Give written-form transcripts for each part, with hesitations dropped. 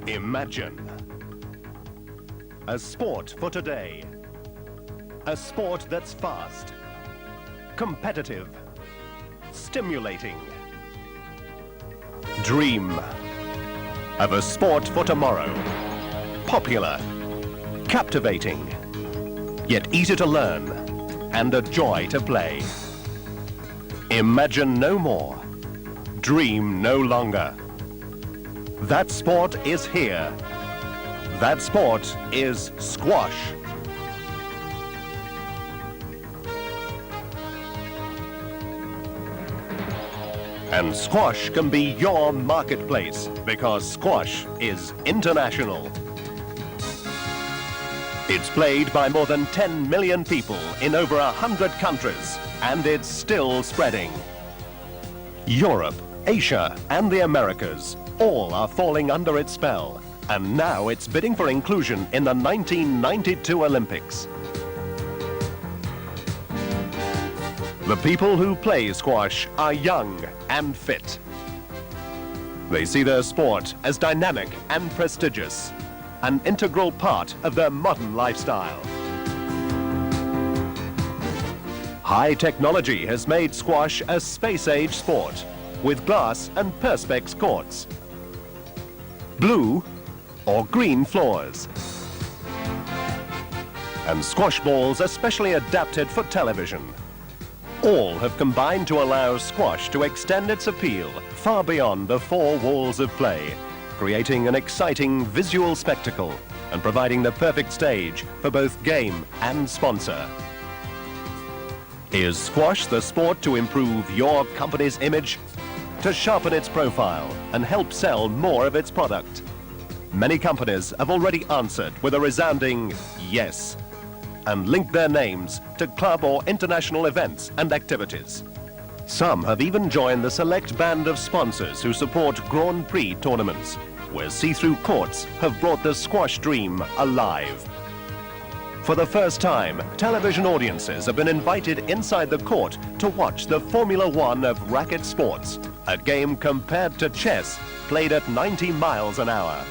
Imagine. A sport for today. A sport that's fast, competitive, stimulating. Dream of a sport for tomorrow. Popular, captivating, yet easy to learn and a joy to play. Imagine no more. Dream no longer. That sport is here. That sport is squash. And squash can be your marketplace because squash is international. It's played by more than 10 million people in over 100 countries, and it's still spreading. Europe, Asia, and the Americas all are falling under its spell, and now it's bidding for inclusion in the 1992 Olympics. The people who play squash are young and fit. They see their sport as dynamic and prestigious, an integral part of their modern lifestyle. High technology has made squash a space-age sport with glass and perspex courts, blue or green floors, and squash balls especially adapted for television. All have combined to allow squash to extend its appeal far beyond the four walls of play, creating an exciting visual spectacle and providing the perfect stage for both game and sponsor. Is squash the sport to improve your company's image, to sharpen its profile and help sell more of its product? Many companies have already answered with a resounding yes, and linked their names to club or international events and activities. Some have even joined the select band of sponsors who support Grand Prix tournaments, where see-through courts have brought the squash dream alive. For the first time, television audiences have been invited inside the court to watch the Formula One of racket sports, a game compared to chess played at 90 miles an hour.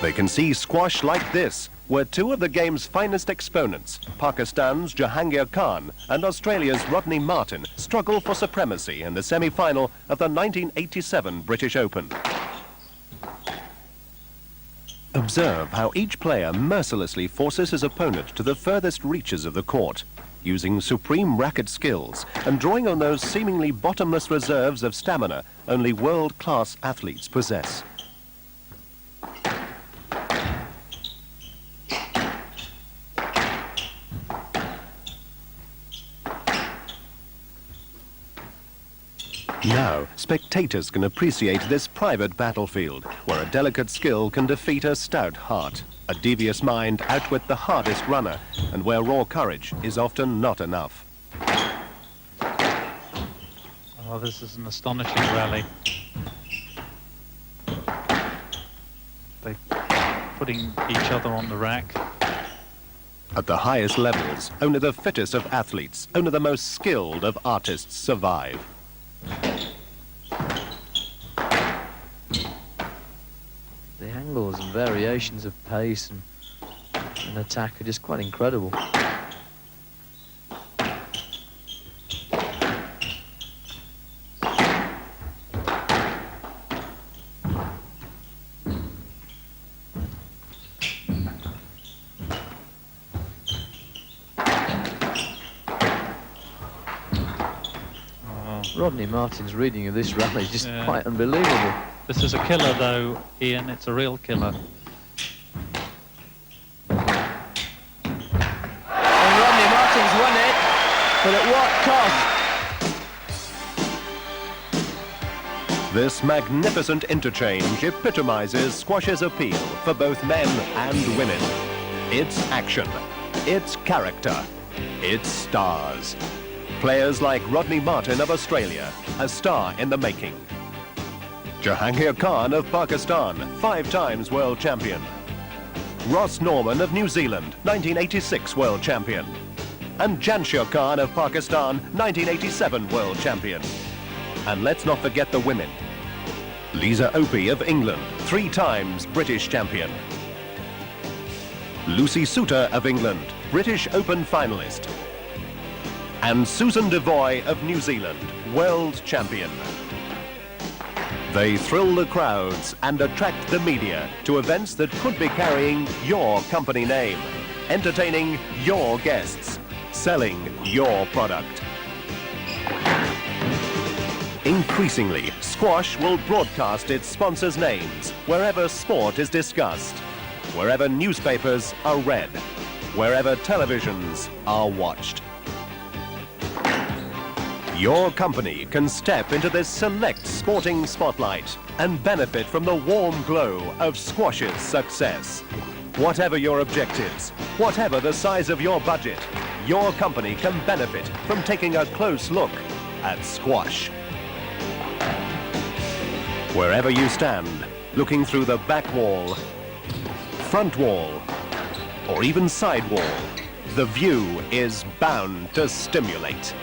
They can see squash like this, where two of the game's finest exponents, Pakistan's Jahangir Khan and Australia's Rodney Martin, struggle for supremacy in the semi-final of the 1987 British Open. Observe how each player mercilessly forces his opponent to the furthest reaches of the court, using supreme racket skills and drawing on those seemingly bottomless reserves of stamina only world-class athletes possess. Now, spectators can appreciate this private battlefield, where a delicate skill can defeat a stout heart, a devious mind outwit the hardest runner, and where raw courage is often not enough. Oh, this is an astonishing rally. They're putting each other on the rack. At the highest levels, only the fittest of athletes, only the most skilled of artists survive. The angles and variations of pace and attack are just quite incredible. Rodney Martin's reading of this rally is just quite unbelievable. This is a killer though, Ian, it's a real killer. And Rodney Martin's won it, but at what cost? This magnificent interchange epitomizes squash's appeal for both men and women. It's action, it's character, it's stars. Players like Rodney Martin of Australia, a star in the making. Jahangir Khan of Pakistan, 5 times world champion. Ross Norman of New Zealand, 1986 world champion. and Jansher Khan of Pakistan, 1987 world champion. And let's not forget the women. Lisa Opie of England, 3 times British champion. Lucy Suter of England, British Open finalist. And Susan Devoy of New Zealand, world champion. They thrill the crowds and attract the media to events that could be carrying your company name, entertaining your guests, selling your product. Increasingly, squash will broadcast its sponsors' names wherever sport is discussed, wherever newspapers are read, wherever televisions are watched. Your company can step into this select sporting spotlight and benefit from the warm glow of squash's success. Whatever your objectives, whatever the size of your budget, your company can benefit from taking a close look at squash. Wherever you stand, looking through the back wall, front wall, or even side wall, the view is bound to stimulate.